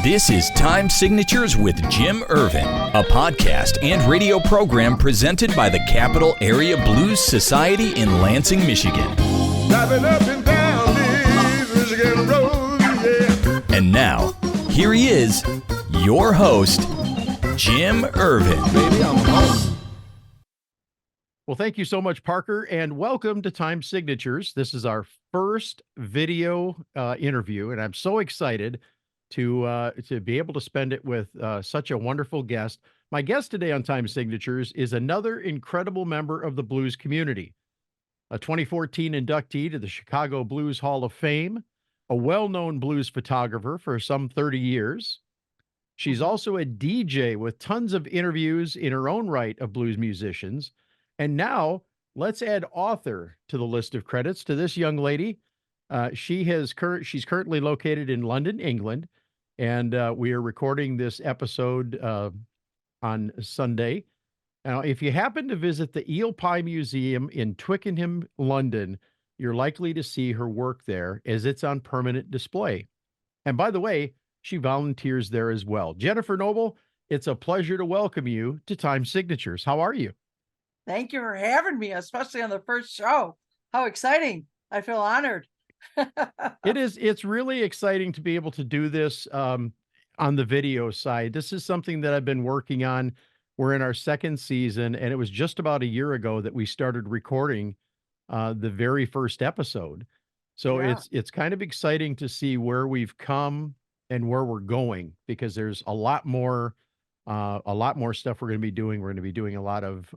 This is Time Signatures with Jim Ervin, a podcast and radio program presented by the Capital Area Blues Society in Lansing, Michigan. Driving up and down these Michigan roads, yeah. And now, here he is, your host, Jim Ervin. Baby, I'm home. Well, thank you so much, Parker, and welcome to Time Signatures. This is our first video interview, and I'm so excited to be able to spend it with such a wonderful guest. My guest today on Time Signatures is another incredible member of the blues community, a 2014 inductee to the Chicago Blues Hall of Fame, a well-known blues photographer for some 30 years. She's also a DJ with tons of interviews in her own right of blues musicians. And now let's add author to the list of credits to this young lady. She's currently located in London, England, and we are recording this episode on Sunday. Now, if you happen to visit the Eel Pie Museum in Twickenham, London, you're likely to see her work there as it's on permanent display. And by the way, she volunteers there as well. Jennifer Noble, it's a pleasure to welcome you to Time Signatures. How are you? Thank you for having me, especially on the first show. How exciting. I feel honored. It's really exciting to be able to do this on the video side. This is something that I've been working on. We're in our second season, and it was just about a year ago that we started recording the very first episode. So Yeah. it's kind of exciting to see where we've come and where we're going, because there's a lot more stuff we're going to be doing. We're going to be doing a lot of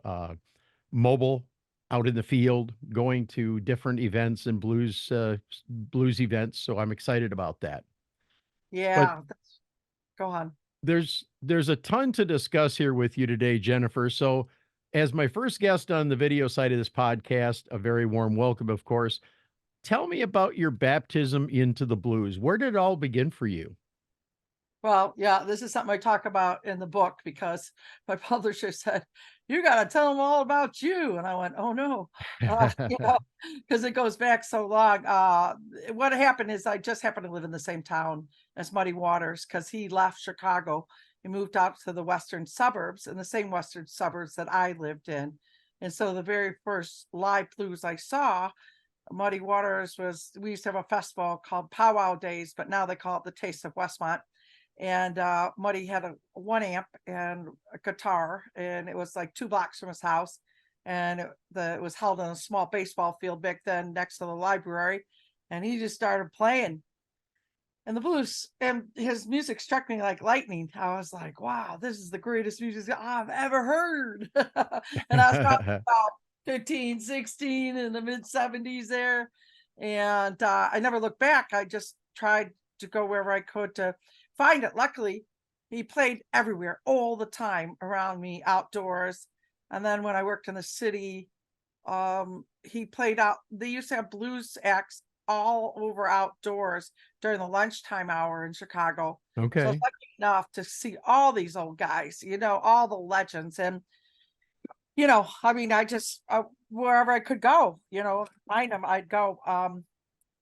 mobile, out in the field, going to different events and blues events. So I'm excited about that. Yeah. Go on. There's a ton to discuss here with you today, Jennifer. So as my first guest on the video side of this podcast, a very warm welcome, of course. Tell me about your baptism into the blues. Where did it all begin for you? Well, yeah, this is something I talk about in the book because my publisher said, you got to tell them all about you. And I went, oh, no, because it goes back so long. What happened is I just happened to live in the same town as Muddy Waters because he left Chicago. He moved out to the western suburbs, in the same western suburbs that I lived in. And so the very first live blues I saw, Muddy Waters we used to have a festival called Powwow Days, but now they call it the Taste of Westmont. And Muddy had a 1 amp and a guitar, and it was like 2 blocks from his house. And it was held in a small baseball field back then next to the library. And he just started playing. And the blues and his music struck me like lightning. I was like, wow, this is the greatest music I've ever heard. And I was probably about 15, 16 in the mid 70s there. And I never looked back. I just tried to go wherever I could to find it. Luckily, he played everywhere all the time around me, outdoors. And then when I worked in the city, he played out. They used to have blues acts all over outdoors during the lunchtime hour in Chicago. Okay. So I was lucky enough to see all these old guys, all the legends. And, I mean, I just, wherever I could go, find them, I'd go.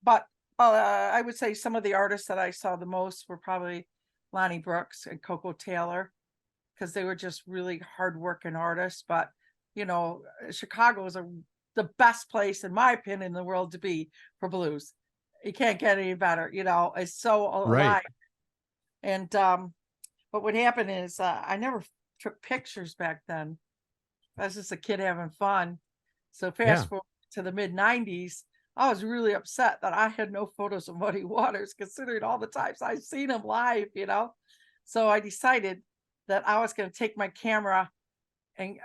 But I would say some of the artists that I saw the most were probably Lonnie Brooks and Coco Taylor, because they were just really hardworking artists. But, Chicago is the best place, in my opinion, in the world to be for blues. You can't get any better, it's so alive. Right. And, but what happened is I never took pictures back then. I was just a kid having fun. So fast forward to the mid 90s, I was really upset that I had no photos of Muddy Waters, considering all the times I've seen him live, So I decided that I was going to take my camera and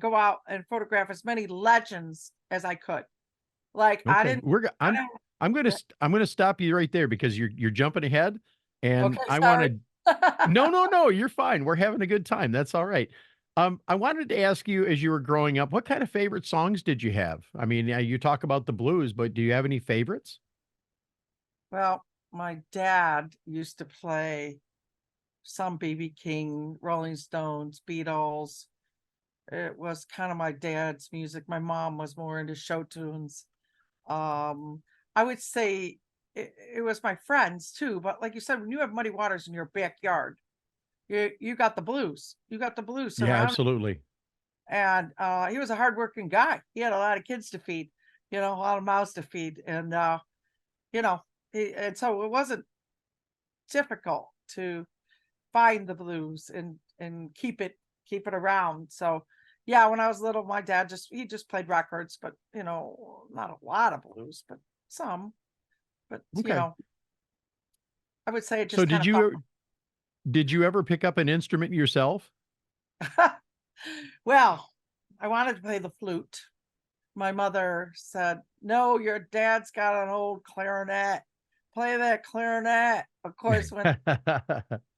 go out and photograph as many legends as I could. Like, okay. I'm going to stop you right there because you're jumping ahead, and okay, I want to. No, you're fine. We're having a good time. That's all right. I wanted to ask you, as you were growing up, what kind of favorite songs did you have? I mean, you talk about the blues, but do you have any favorites? Well, my dad used to play some B.B. King, Rolling Stones, Beatles. It was kind of my dad's music. My mom was more into show tunes. I would say it was my friends too. But like you said, when you have muddy waters in your backyard, you got the blues. You got the blues Yeah, surrounding. absolutely. And he was a hardworking guy. He had a lot of kids to feed, a lot of mouths to feed, and and so it wasn't difficult to find the blues and keep it around. So yeah, when I was little, my dad he just played records, but not a lot of blues, but some. But Okay. I would say it So just kind of did you ever pick up an instrument yourself? Well, I wanted to play the flute. My mother said, "No, your dad's got an old clarinet. Play that clarinet." Of course, when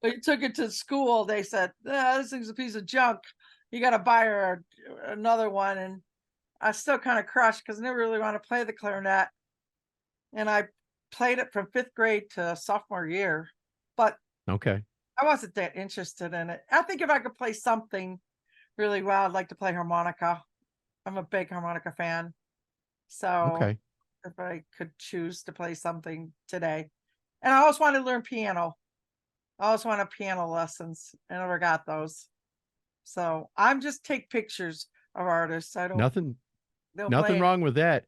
we took it to school, they said, "This thing's a piece of junk. You got to buy her another one." And I still kind of crushed because I never really want to play the clarinet. And I played it from 5th grade to sophomore year, but Okay. I wasn't that interested in it. I think if I could play something really well, I'd like to play harmonica. I'm a big harmonica fan. So Okay. if I could choose to play something today. And I always wanted to learn piano. I always wanted piano lessons. I never got those. So I'm just take pictures of artists. I don't Nothing play any. wrong with that.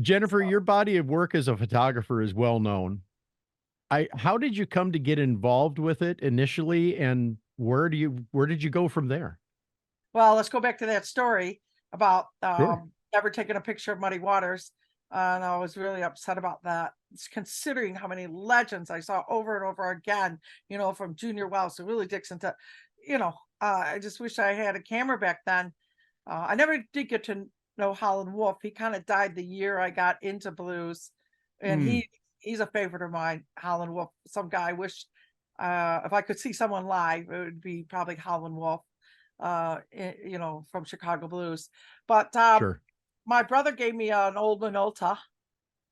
Jennifer, your body of work as a photographer is well known. How did you come to get involved with it initially, and where did you go from there? Well, let's go back to that story about Sure. never taking a picture of muddy waters. And I was really upset about that, considering how many legends I saw over and over again, from Junior Wells to Willie Dixon to, I just wish I had a camera back then. I never did get to know Howlin' Wolf. He kind of died the year I got into blues. And Mm, he's a favorite of mine, Howlin' Wolf. Some guy I wish if I could see someone live, it would be probably Howlin' Wolf, from Chicago blues. But sure. my brother gave me an old Minolta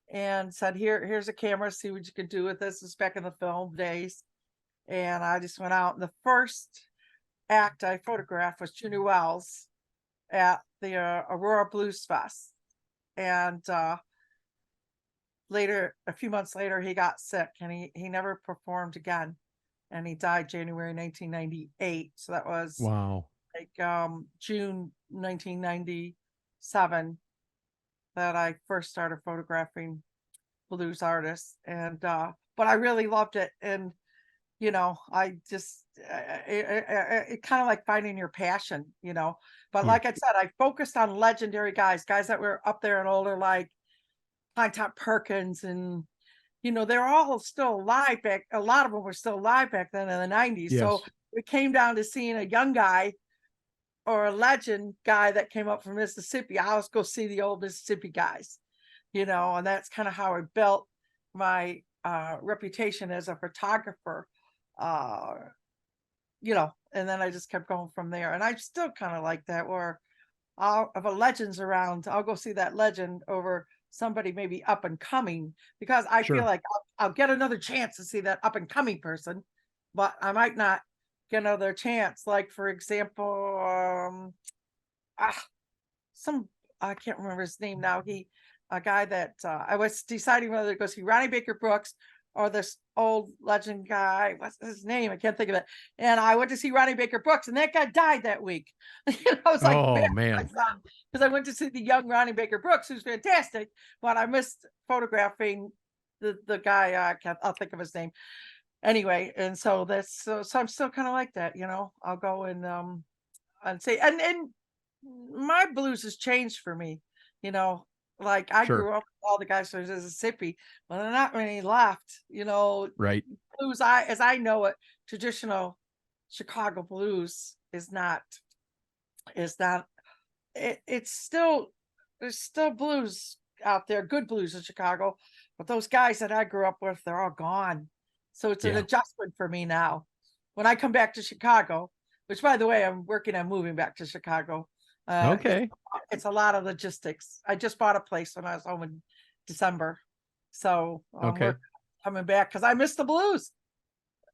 and said, here's a camera, see what you can do with this. This is back in the film days. And I just went out, and the first act I photographed was Junior Wells at the Aurora Blues Fest. And a few months later, he got sick, and he never performed again. And he died January 1998. So that was Wow. like June 1997 that I first started photographing blues artists. And but I really loved it. And I just it kind of like finding your passion. But Yeah. like I said, I focused on legendary guys that were up there and older, like Pinetop Perkins, and they're all still alive back. A lot of them were still alive back then in the 90s. So Yes. it came down to seeing a young guy or a legend guy that came up from Mississippi. I always go see the old Mississippi guys, and that's kind of how I built my reputation as a photographer. And then I just kept going from there. And I still kind of like that, where if a legend's around, I'll go see that legend over somebody maybe up and coming, because I feel Sure. like I'll get another chance to see that up and coming person, but I might not get another chance. Like, for example, I can't remember his name now. A guy that I was deciding whether to go see Ronnie Baker Brooks or this old legend guy. What's his name? I can't think of it. And I went to see Ronnie Baker Brooks, and that guy died that week. I was like, Oh, man, man. because I went to see the young Ronnie Baker Brooks, who's fantastic, but I missed photographing the guy. I'll think of his name anyway. And so so I'm still kind of like that. I'll go and say, and my blues has changed for me. Like I Sure. grew up with all the guys from Mississippi, but there are not many left. Right. Blues, as I know it, traditional Chicago blues is not. It's still, there's still blues out there, good blues in Chicago, but those guys that I grew up with, they're all gone. So it's an Yeah. adjustment for me now. When I come back to Chicago, which, by the way, I'm working on moving back to Chicago. Okay. It's a lot of logistics. I just bought a place when I was home in December, so Okay. coming back because I miss the blues.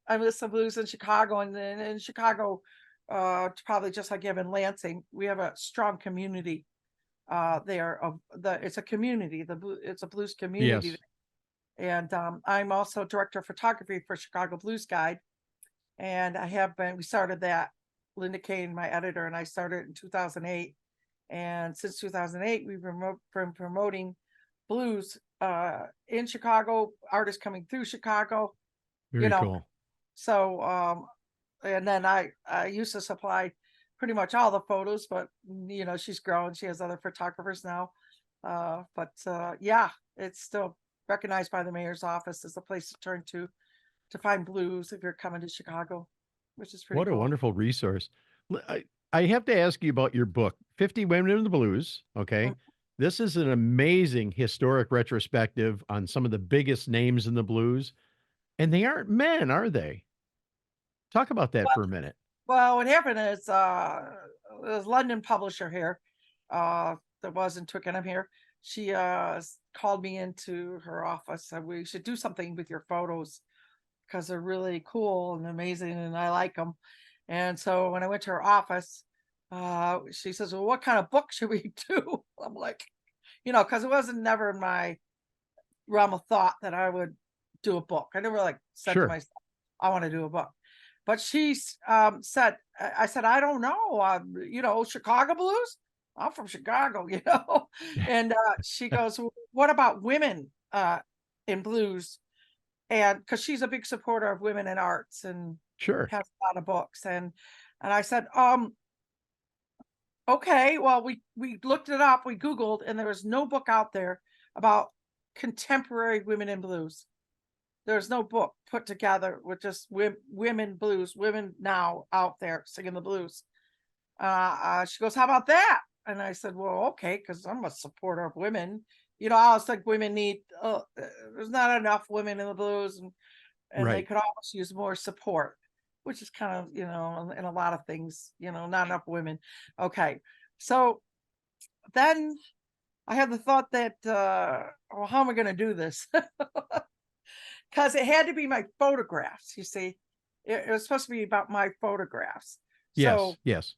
I miss the blues in Chicago, and then in Chicago, probably just like you have in Lansing, we have a strong community there. It's a community. It's a blues community, Yes. And I'm also director of photography for Chicago Blues Guide. And we started that, Linda Kane, my editor, and I started in 2008. And since 2008, we've been promoting blues in Chicago, artists coming through Chicago, Very cool. So, and then I used to supply pretty much all the photos, but she's grown. She has other photographers now. Yeah, it's still recognized by the mayor's office as a place to turn to find blues if you're coming to Chicago, which is pretty What a cool. wonderful resource. I have to ask you about your book, 50 Women in the Blues. Okay. Mm. This is an amazing historic retrospective on some of the biggest names in the blues. And they aren't men, are they? Talk about that for a minute. Well, what happened is this London publisher here, that was in Twickenham here, she called me into her office, said we should do something with your photos because they're really cool and amazing and I like them. And so when I went to her office, she says, well, what kind of book should we do? I'm like, because it wasn't never in my realm of thought that I would do a book. I never said to myself, I want to do a book. But she said, I said, I don't know, Chicago blues? I'm from Chicago, And she goes, well, what about women in blues? And because she's a big supporter of women in arts and Sure. has a lot of books. And I said, okay, well, we looked it up, we Googled, and there was no book out there about contemporary women in blues. There's no book put together with just women blues, women now out there singing the blues. She goes, how about that? And I said, well, okay, because I'm a supporter of women. I was like, women need, there's not enough women in the blues, and Right. they could almost use more support, which is kind of, in a lot of things, not enough women. Okay. So then I had the thought that, well, how am I going to do this? Because it had to be my photographs, you see. It was supposed to be about my photographs. Yes. So Yes.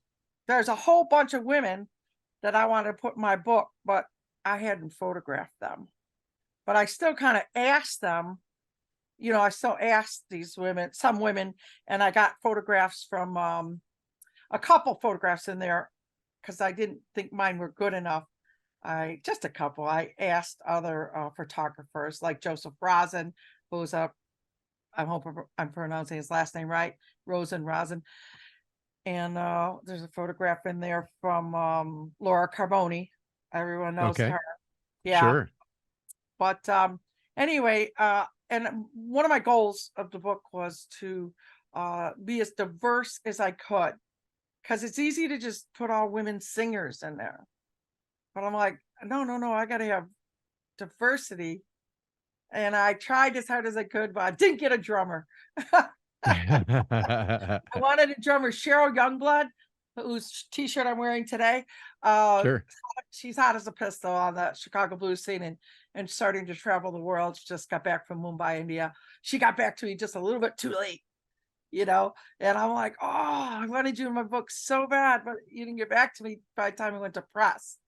there's a whole bunch of women that I wanted to put in my book, but I hadn't photographed them. But I still kind of asked them, I still asked these women, some women, and I got photographs from a couple photographs in there because I didn't think mine were good enough. Just a couple. I asked other photographers like Joseph Rosen, who's I hope I'm pronouncing his last name right, Rosen. And there's a photograph in there from Laura Carboni. Everyone knows her. Yeah. Sure. But anyway, and one of my goals of the book was to be as diverse as I could, because it's easy to just put all women singers in there. But I'm like, no, I got to have diversity. And I tried as hard as I could, but I didn't get a drummer. I wanted a drummer, Cheryl Youngblood, whose t-shirt I'm wearing today. Sure. She's hot as a pistol on the Chicago blues scene and starting to travel the world. She just got back from Mumbai, India. She got back to me just a little bit too late, and I'm like, oh, I wanted you in my book so bad, but you didn't get back to me by the time we went to press.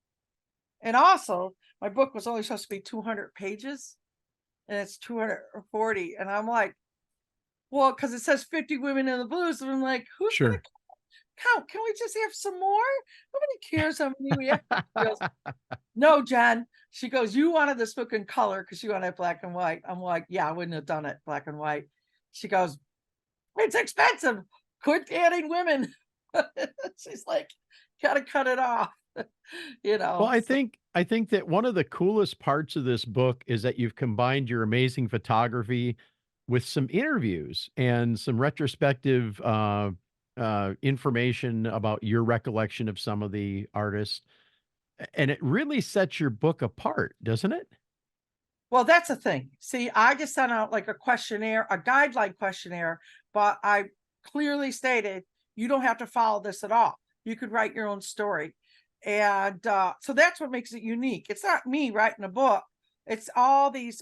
And also, my book was only supposed to be 200 pages, and it's 240. And I'm like, well, because it says 50 women in the blues. And I'm like, who's going to count? Can we just have some more? Nobody cares how many we have. She goes, no, Jen. She goes, you wanted this book in color because you wanted black and white. I'm like, yeah, I wouldn't have done it black and white. She goes, it's expensive. Quit adding women. She's like, gotta cut it off. Well, I think that one of the coolest parts of this book is that you've combined your amazing photography with some interviews and some retrospective information about your recollection of some of the artists. And it really sets your book apart, doesn't it? Well, that's the thing. See, I just sent out like a questionnaire, a guideline questionnaire, but I clearly stated you don't have to follow this at all. You could write your own story. And so that's what makes it unique. It's not me writing a book. It's all these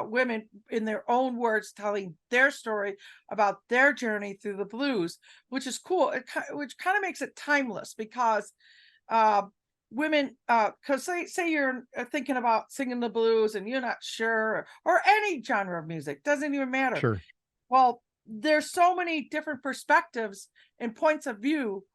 women in their own words telling their story about their journey through the blues, which is cool, which kind of makes it timeless because women, because say you're thinking about singing the blues and you're not sure, or any genre of music, doesn't even matter. Sure. Well, there's so many different perspectives and points of view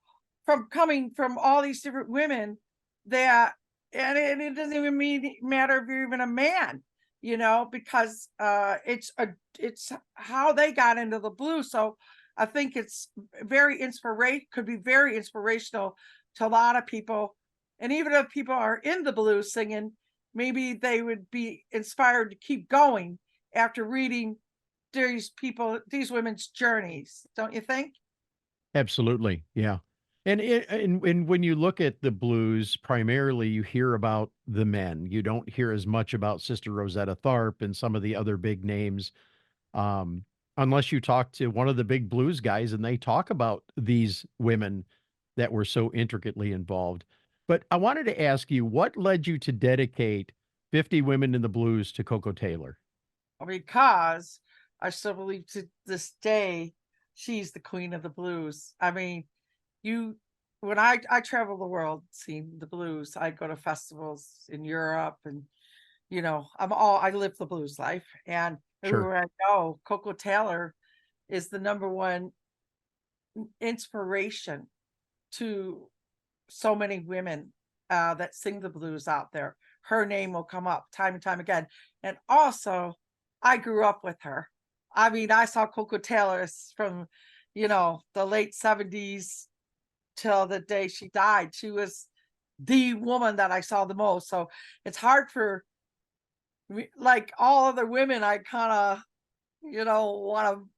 from coming from all these different women that, and it doesn't even matter if you're even a man, because it's how they got into the blues. So I think it's could be very inspirational to a lot of people. And even if people are in the blues singing, maybe they would be inspired to keep going after reading these women's journeys, don't you think? Absolutely. Yeah. And when you look at the blues, primarily you hear about the men. You don't hear as much about Sister Rosetta Tharpe and some of the other big names, um, unless you talk to one of the big blues guys and they talk about these women that were so intricately involved. But I wanted to ask you, what led you to dedicate 50 Women in the Blues to Coco Taylor? Because I still believe to this day she's the queen of the blues. I mean, you when I travel the world seeing the blues, I go to festivals in Europe, and I live the blues life, and Sure. everywhere I go, Coco Taylor is the number one inspiration to so many women that sing the blues out there. Her name will come up time and time again. And also, I grew up with her. I mean, I saw Coco Taylor from, the late 70s till the day she died. She was the woman that I saw the most. So it's hard for me, like all other women, I kind of, want to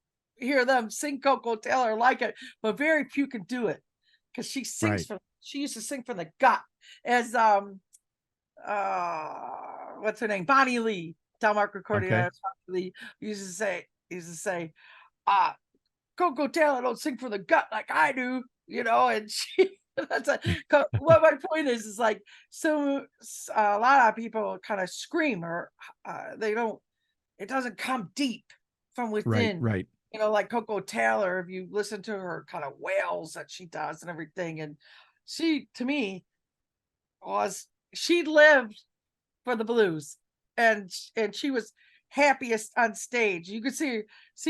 hear them sing Coco Taylor like it, but very few can do it because Right. she used to sing from the gut, as uh what's her name, Bonnie Lee, Delmark recording Okay. Lee used to say, uh Coco Taylor don't sing from the gut like I do, and she that's what my point is like, a lot of people kind of scream, or they don't, it doesn't come deep from Right. within, Right. like Coco Taylor. If you listen to her kind of wails that she does and everything, and she, to me, she lived for the blues, and she was happiest on stage. You could see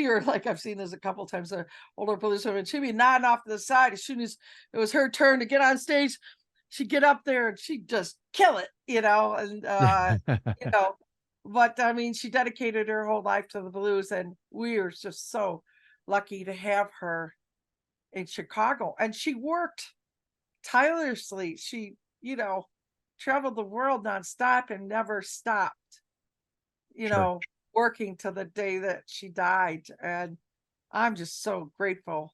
her, like I've seen this a couple times. Older blues woman, she'd be nodding off to the side as soon as it was her turn to get on stage. She'd get up there and she'd just kill it, and you know. But I mean, she dedicated her whole life to the blues, and we are just so lucky to have her in Chicago. And she worked tirelessly. She, traveled the world nonstop and never stopped, you Sure. know, working till the day that she died. And I'm just so grateful.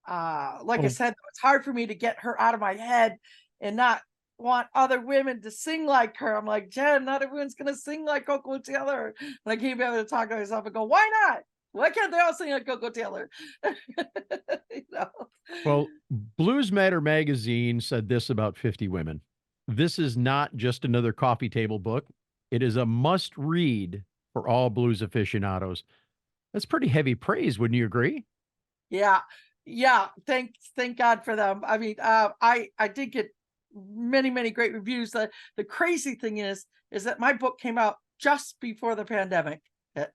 Like I Well, said, it's hard for me to get her out of my head and not want other women to sing like her. I'm like, Jen, not everyone's gonna sing like Coco Taylor. And I keep having to talk to myself and go, why not? Why can't they all sing like Coco Taylor? you know? well, Blues Matter magazine said this about 50 Women. This is not just another coffee table book. It is a must read for all blues aficionados. That's pretty heavy praise, wouldn't you agree? Yeah. Yeah. Thank God for them. I mean, I did get many, many great reviews. The crazy thing is that my book came out just before the pandemic hit.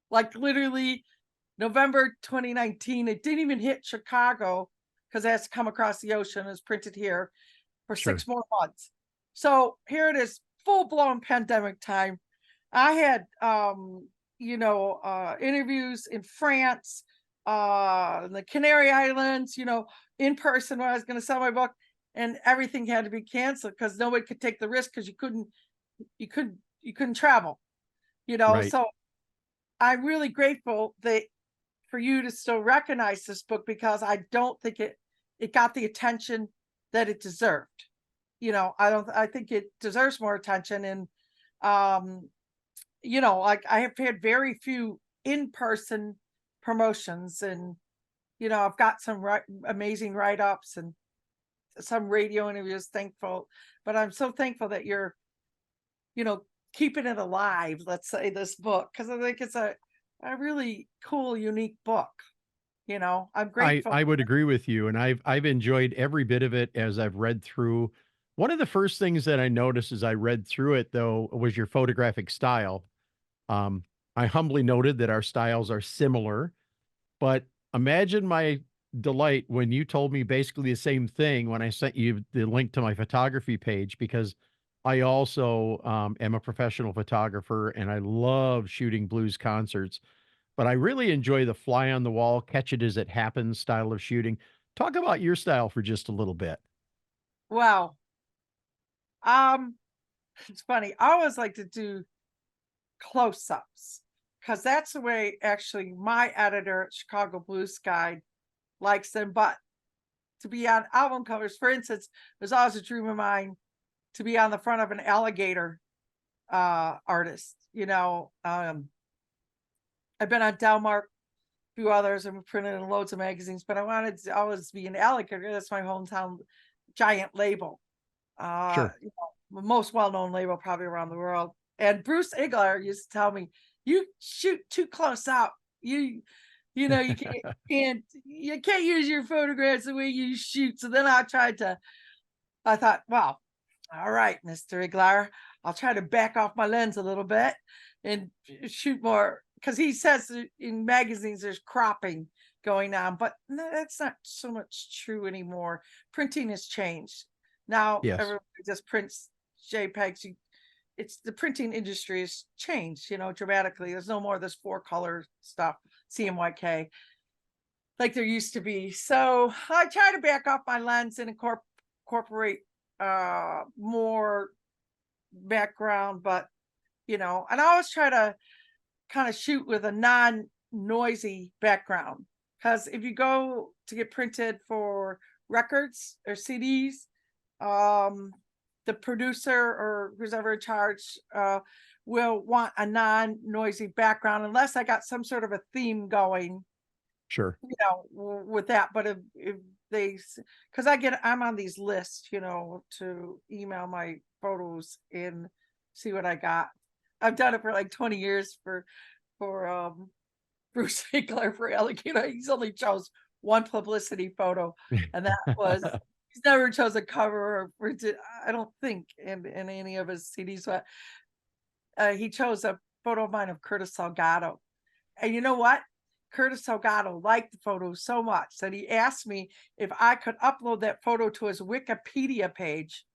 Like literally November 2019. It didn't even hit Chicago because it has to come across the ocean. It's printed here for Sure. 6 more months. So here it is, full blown pandemic time. I had interviews in France, the Canary Islands, in person when I was going to sell my book, and everything had to be canceled because nobody could take the risk because you couldn't travel, Right. So I'm really grateful that for you to still recognize this book, because I don't think it got the attention that it deserved. I think it deserves more attention. And like I have had very few in-person promotions, and I've got some amazing write-ups and some radio interviews, thankful. But I'm so thankful that you're keeping it alive, let's say, this book, because I think it's a really cool, unique book. I'm I grateful. I would agree with you, and I've enjoyed every bit of it as I've read through One of the first things that I noticed as I read through it, though, was your photographic style. Um, I humbly noted that our styles are similar, but imagine my delight when you told me basically the same thing when I sent you the link to my photography page, because I also am a professional photographer and I love shooting blues concerts, but I really enjoy the fly on the wall, catch it as it happens style of shooting. Talk about your style for just a little bit. Wow. Um, it's funny. I always like to do close-ups because that's the way actually my editor at Chicago Blues Guide likes them. But to be on album covers, for instance, there's always a dream of mine to be on the front of an alligator artist. I've been on Delmark, a few others, and printed in loads of magazines, but I wanted to always be an alligator. That's my hometown giant label. Sure. The most well-known label probably around the world. And Bruce Igler used to tell me, "You shoot too close up. You can't use your photographs the way you shoot." So then I thought, well, all right, Mr. Igler, I'll try to back off my lens a little bit and shoot more, because he says in magazines there's cropping going on, but no, that's not so much true anymore. Printing has changed. Now Yes. everybody just prints JPEGs. It's the printing industry has changed, dramatically. There's no more of this 4-color stuff, CMYK, like there used to be. So I try to back off my lens and incorporate more background, but and I always try to kind of shoot with a non-noisy background, because if you go to get printed for records or CDs, the producer or who's ever in charge will want a non-noisy background, unless I got some sort of a theme going, Sure. with that. But if they, because I'm on these lists, to email my photos and see what I got. I've done it for like 20 years for Bruce Hickler for Alligator. He's only chose one publicity photo, and that was he's never chose a cover, or I don't think in any of his CDs. But he chose a photo of mine of Curtis Salgado, and you know what? Curtis Salgado liked the photo so much that he asked me if I could upload that photo to his Wikipedia page.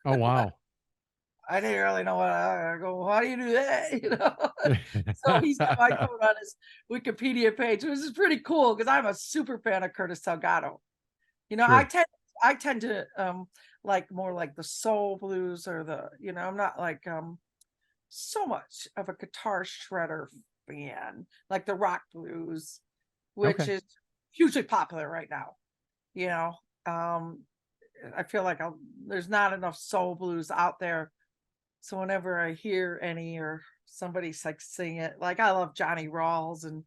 Oh, wow. I didn't really know what I go, how do you do that? So he's got my photo on his Wikipedia page, which is pretty cool because I'm a super fan of Curtis Salgado. Sure. I tend to like more like the soul blues, or I'm not like so much of a guitar shredder fan, like the rock blues, which Okay. is hugely popular right now. I feel like there's not enough soul blues out there. So whenever I hear any, or somebody's like sing it, like I love Johnny Rawls and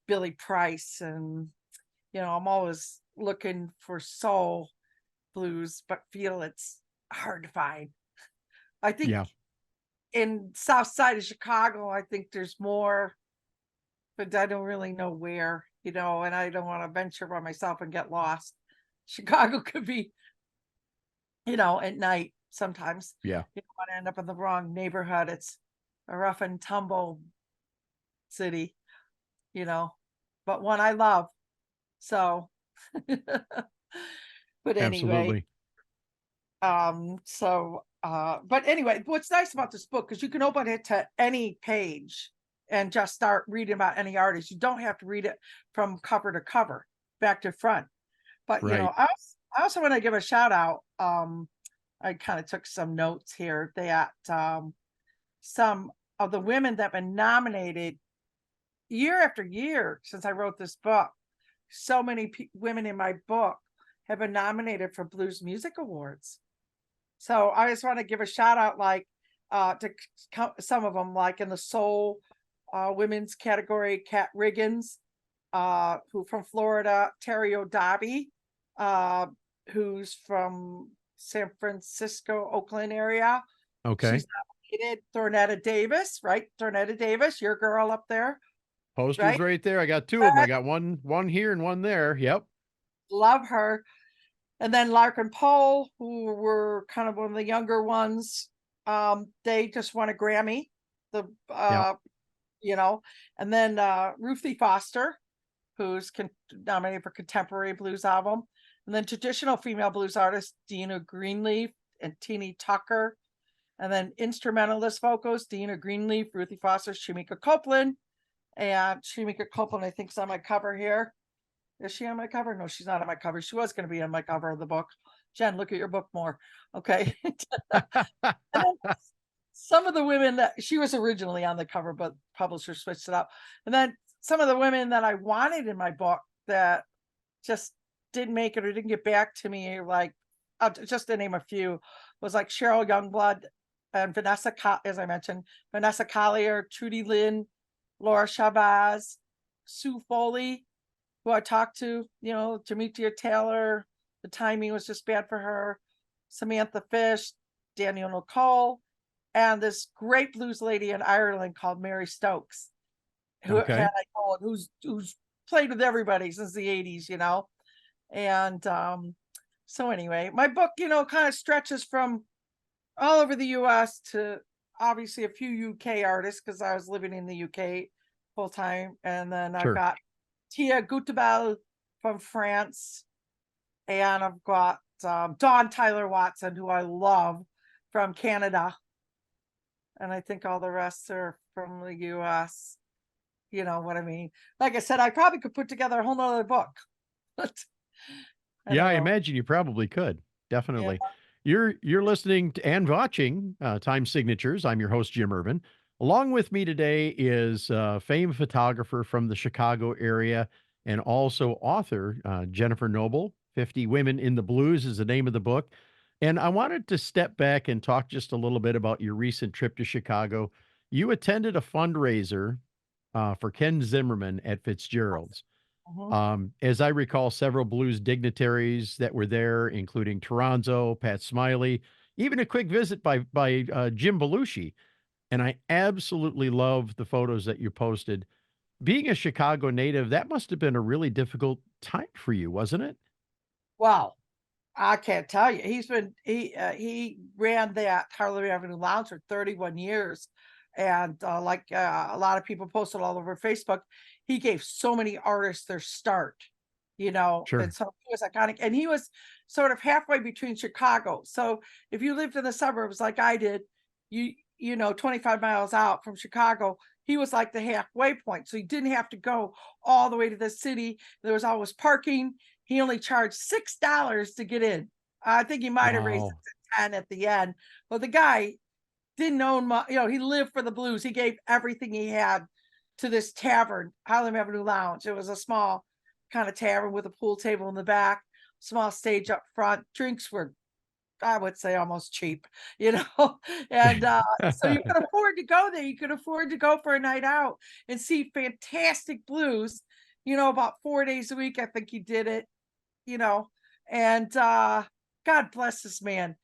Billy Price, and I'm always looking for soul blues, but feel it's hard to find. I think Yeah. in South Side of Chicago, I think there's more, but I don't really know where, and I don't want to venture by myself and get lost. Chicago could be, at night sometimes. Yeah. You don't want to end up in the wrong neighborhood. It's a rough and tumble city, but one I love. So, but anyway, Absolutely. but anyway, what's nice about this book is you can open it to any page and just start reading about any artist. You don't have to read it from cover to cover, back to front. But Right. I also want to give a shout out. I kind of took some notes here that some of the women that have been nominated year after year since I wrote this book, so many women in my book have been nominated for Blues Music Awards. So I just want to give a shout out, like to some of them, like in the soul women's category, Kat Riggins, who from Florida, Terry O'Dobby, who's from San Francisco, Oakland area. Okay. She's nominated. Thornetta Davis, right? Thornetta Davis, your girl up there, Posters right? right there. I got two of them. I got one here and one there. Yep. Love her. And then Lark and Poe, who were kind of one of the younger ones, they just won a Grammy. The Yeah. you know, and then Ruthie Foster, who's nominated for Contemporary Blues Album, and then traditional female blues artists Dina Greenleaf and Teenie Tucker, and then instrumentalist vocals Dina Greenleaf, Ruthie Foster, Shamika Copeland, and Shamika Copeland, I think, is on my cover here. Is she on my cover? No, she's not on my cover. She was going to be on my cover of the book. Jen, look at your book more. Okay. Some of the women that she was originally on the cover, but publisher switched it up. And then some of the women that I wanted in my book that just didn't make it or didn't get back to me, like just to name a few, was like Cheryl Youngblood and Vanessa, as I mentioned, Vanessa Collier, Trudy Lynn, Laura Shabazz, Sue Foley, who I talked to, Demetria Taylor, the timing was just bad for her, Samantha Fish, Daniel Nicole, and this great blues lady in Ireland called Mary Stokes, who who's played with everybody since the 80s, And so anyway, my book, kind of stretches from all over the US to obviously a few UK artists, because I was living in the UK full time. And then I've got Tia Gutebel from France, and I've got Dawn Tyler Watson, who I love, from Canada. And I think all the rest are from the US. You know what I mean? Like I said, I probably could put together a whole nother book. I imagine you probably could. Definitely. Yeah. You're listening to and watching Time Signatures. I'm your host, Jim Ervin. Along with me today is famed photographer from the Chicago area and also author Jennifer Noble. 50 Women in the Blues is the name of the book. And I wanted to step back and talk just a little bit about your recent trip to Chicago. You attended a fundraiser for Ken Zimmerman at Fitzgerald's. As I recall, several blues dignitaries that were there, including Toronzo, Pat Smiley, even a quick visit by Jim Belushi. And I absolutely love the photos that you posted. Being a Chicago native, that must have been a really difficult time for you, wasn't it? Wow. I can't tell you. He ran that Harlem Avenue Lounge for 31 years. And a lot of people posted all over Facebook, he gave so many artists their start, Sure. and so he was iconic. And he was sort of halfway between Chicago. So if you lived in the suburbs like I did, 25 miles out from Chicago, he was like the halfway point. So he didn't have to go all the way to the city. There was always parking. He only charged $6 to get in. I think he might have raised it to 10 at the end. But the guy didn't own he lived for the blues. He gave everything he had to this tavern, Harlem Avenue Lounge. It was a small kind of tavern with a pool table in the back, small stage up front. Drinks were, I would say, almost cheap, and so you could afford to go there. You could afford to go for a night out and see fantastic blues, about 4 days a week. I think he did it, and God bless this man,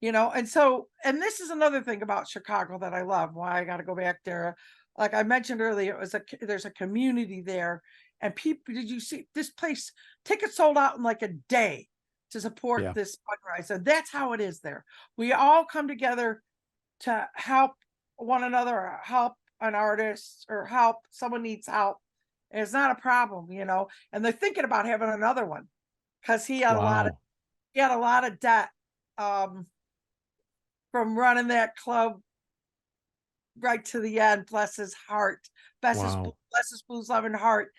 and this is another thing about Chicago that I love, why I got to go back there. Like I mentioned earlier, there's a community there, and people, did you see this place? Tickets sold out in like a day to support this fundraiser. That's how it is there. We all come together to help one another, or help an artist, or help someone needs help. And it's not a problem, and they're thinking about having another one, because he had a lot of debt from running that club right to the end. Bless his heart. Bless his blues loving heart.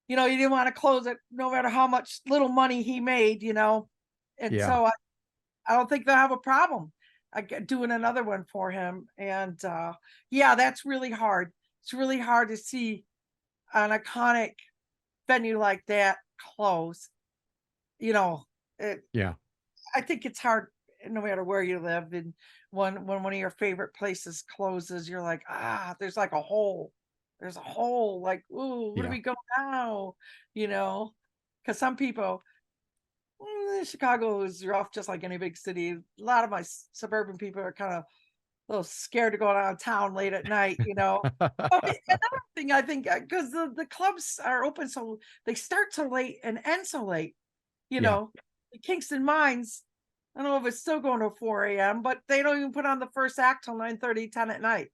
He didn't want to close it no matter how much little money he made, and so I don't think they'll have a problem doing another one for him. And that's really hard. It's really hard to see an iconic venue like that close. I think it's hard no matter where you live. And when one of your favorite places closes, you're like, there's like a hole. There's a hole, like, ooh, where do we go now? Because some people, Chicago is rough, just like any big city. A lot of my suburban people are kind of a little scared to go downtown late at night, Okay, another thing, I think, because the clubs are open, so they start so late and end so late, the the Kingston Mines, I don't know if it's still going to 4 a.m., but they don't even put on the first act till 9:30, 10 at night.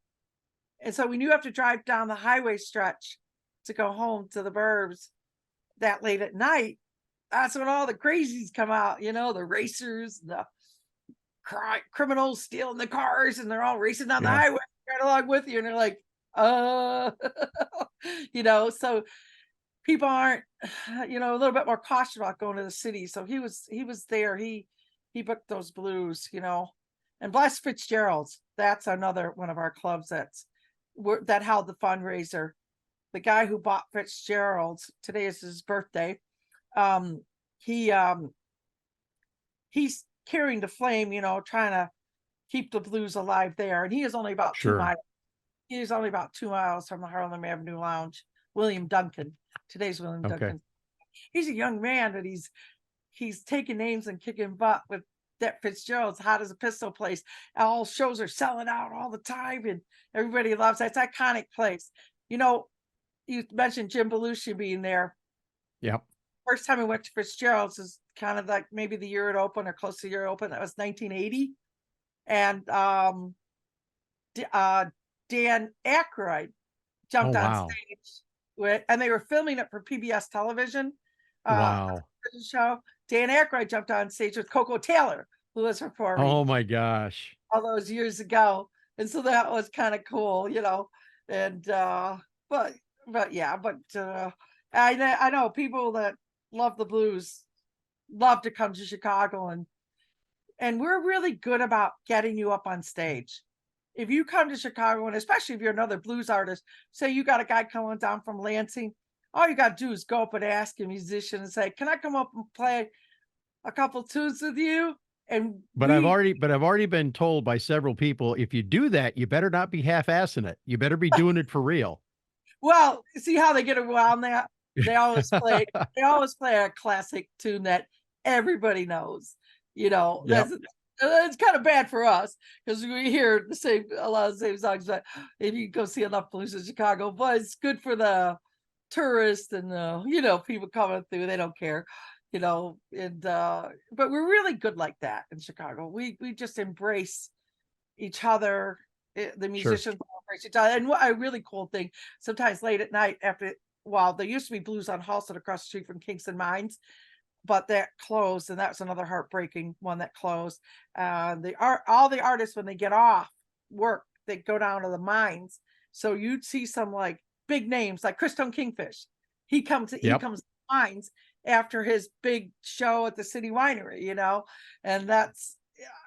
And so when you have to drive down the highway stretch to go home to the burbs that late at night, that's when all the crazies come out, the racers, the criminals stealing the cars, and they're all racing down the Yeah. highway right along with you. And they're like, so people aren't, a little bit more cautious about going to the city. So he was there. He booked those blues, and Bless Fitzgerald's. That's another one of our clubs that held the fundraiser. The guy who bought Fitzgerald's, today is his birthday. He's carrying the flame, trying to keep the blues alive there. And he is only about 2 miles. He is only about 2 miles from the Harlem Avenue Lounge. William Duncan. Today's William Duncan. He's a young man, but he's taking names and kicking butt with that Fitzgerald's Hot as a Pistol place. All shows are selling out all the time, and everybody loves it. It's an iconic place. You mentioned Jim Belushi being there. Yep. First time I went to Fitzgerald's is kind of like maybe the year it opened or close to the year it opened. That was 1980. And Dan Aykroyd jumped on stage and they were filming it for PBS television. Wow. Show. Dan Aykroyd jumped on stage with Coco Taylor, who was performing. Oh my gosh. All those years ago. And so that was kind of cool, and I know people that love the blues love to come to Chicago, and we're really good about getting you up on stage. If you come to Chicago, and especially if you're another blues artist, say you got a guy coming down from Lansing, all you got to do is go up and ask a musician and say, "Can I come up and play a couple tunes with you?" But I've already been told by several people, if you do that, you better not be half-assing it. You better be doing it for real. Well, see how they get around that? They always play a classic tune that everybody knows. Yep. It's kind of bad for us because we hear a lot of the same songs. But if you go see enough blues in Chicago, but it's good for the tourists and people coming through. They don't care, but we're really good like that in Chicago. We just embrace each other. The musicians embrace each other. And a really cool thing, sometimes late at night there used to be Blues on Halsted across the street from Kingston Mines, but that closed, and that's another heartbreaking one that closed. All the artists, when they get off work, they go down to the mines. So you'd see some like big names like Christone Kingfish. He comes to the mines after his big show at the City Winery, and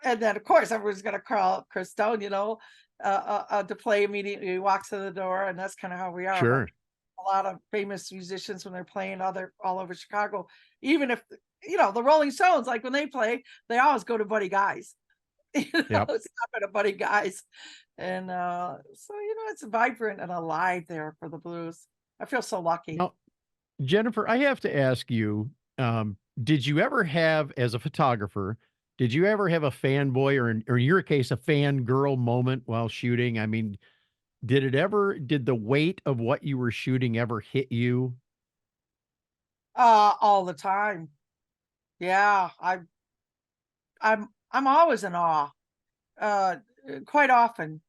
then of course everyone's gonna call out Christone, to play immediately. He walks in the door, and that's kind of how we are. Sure. A lot of famous musicians, when they're playing all over Chicago, even if the Rolling Stones, like when they play, they always go to Buddy Guy's. Stop at a Buddy Guy's, and so it's vibrant and alive there for the blues. I feel so lucky. Now, Jennifer, I have to ask you, did you ever have, as a photographer, did you ever have a fanboy or in your case, a fangirl moment while shooting? I mean, did the weight of what you were shooting ever hit you? All the time. Yeah. I'm always in awe. Quite often.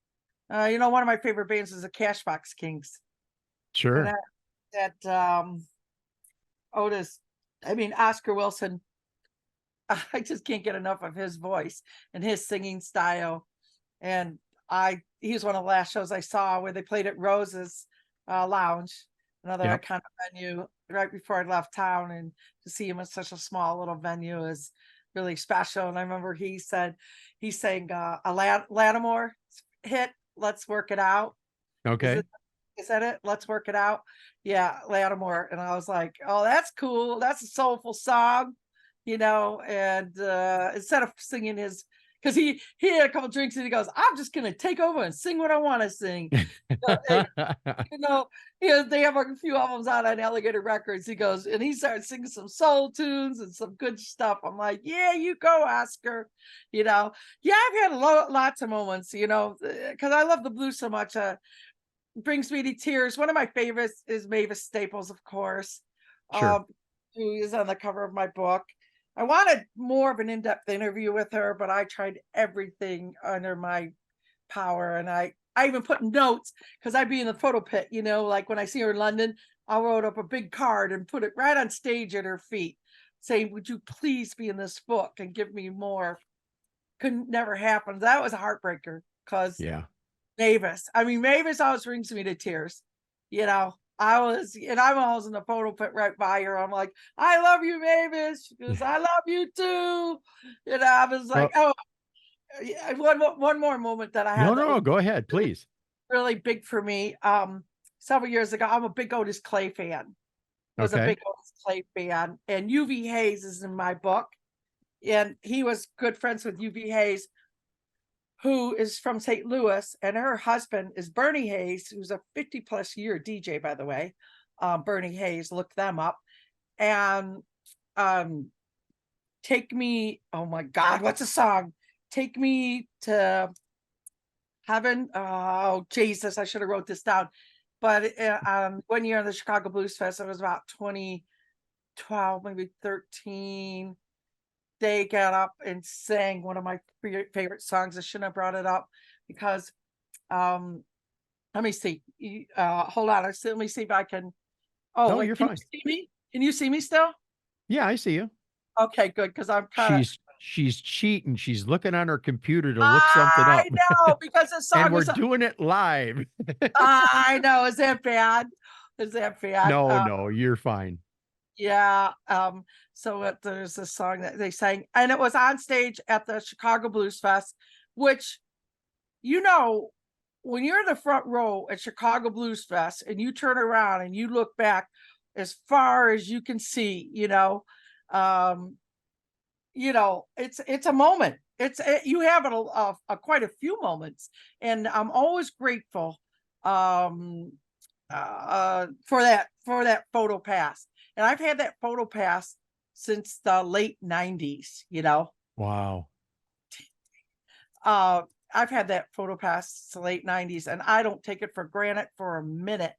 One of my favorite bands is the Cashbox Kings. Sure. And Oscar Wilson. I just can't get enough of his voice and his singing style. And he was one of the last shows I saw where they played at Rose's Lounge, another iconic venue, right before I left town. And to see him in such a small little venue is really special. And I remember he sang a Lattimore hit, "Let's Work It Out." Okay. Is that it? "Let's Work It Out." Yeah, Lattimore. And I was like, oh, that's cool. That's a soulful song, and instead of singing because he had a couple drinks and he goes, "I'm just going to take over and sing what I want to sing." They have a few albums out on Alligator Records. He goes, and he started singing some soul tunes and some good stuff. I'm like, yeah, you go, Oscar. Yeah, I've had lots of moments, because I love the blues so much. Brings me to tears. One of my favorites is Mavis Staples, of course, Sure. who is on the cover of my book. I wanted more of an in-depth interview with her, but I tried everything under my power. And I even put notes because I'd be in the photo pit, like when I see her in London, I wrote up a big card and put it right on stage at her feet saying, would you please be in this book and give me more? Couldn't never happen. That was a heartbreaker because Yeah. Mavis. I mean, Mavis always brings me to tears. I'm always in the photo pit right by her. I'm like, I love you, Mavis, because I love you too. I was like, Well, yeah, one more moment that I no, had that was go ahead, please. really big for me. Several years ago, I'm a big Otis Clay fan. Was a Okay. big Otis Clay fan, and UV Hayes is in my book, and he was good friends with UV Hayes, who is from St. Louis, and her husband is Bernie Hayes, who's a 50+ year DJ, by the way. Bernie Hayes, look them up. And Take Me, oh my God, what's the song? Take Me to Heaven. Oh, Jesus, I should have wrote this down. But one year in the Chicago Blues Fest, it was about 2012, maybe 13. They got up and sang one of my favorite songs. I shouldn't have brought it up because let me see. Hold on. Let me see if I can. Oh, No, wait, you're can fine. you see me? Can you see me still? Yeah, I see you. Okay, good. Because I'm kind of She's cheating. She's looking on her computer to look something I up. know because the And song we're was doing it live. I know. Is that bad? Is that bad? No, you're fine. Yeah. So there's a song that they sang, and it was on stage at the Chicago Blues Fest, which, when you're in the front row at Chicago Blues Fest and you turn around and you look back as far as you can see, it's a moment. You have quite a few moments, and I'm always grateful for that photo pass. And I've had that photo pass since the late 90s. Wow. I've had that photo pass since the late 90s, and I don't take it for granted for a minute.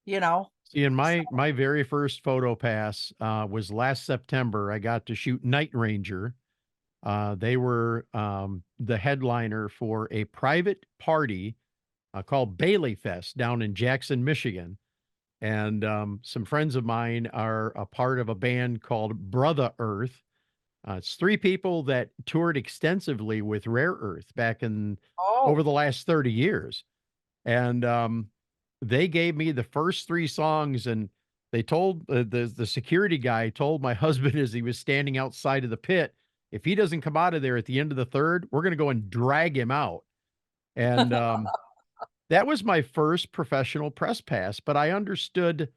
See, in my very first photo pass was last September. I got to shoot Night Ranger. They were the headliner for a private party called Bailey Fest down in Jackson, Michigan. And some friends of mine are a part of a band called Brother Earth. It's three people that toured extensively with Rare Earth back in over Oh, the last 30 years. And they gave me the first three songs, and they told the security guy told my husband as he was standing outside of the pit, if he doesn't come out of there at the end of the third, we're going to go and drag him out. And that was my first professional press pass, but I understood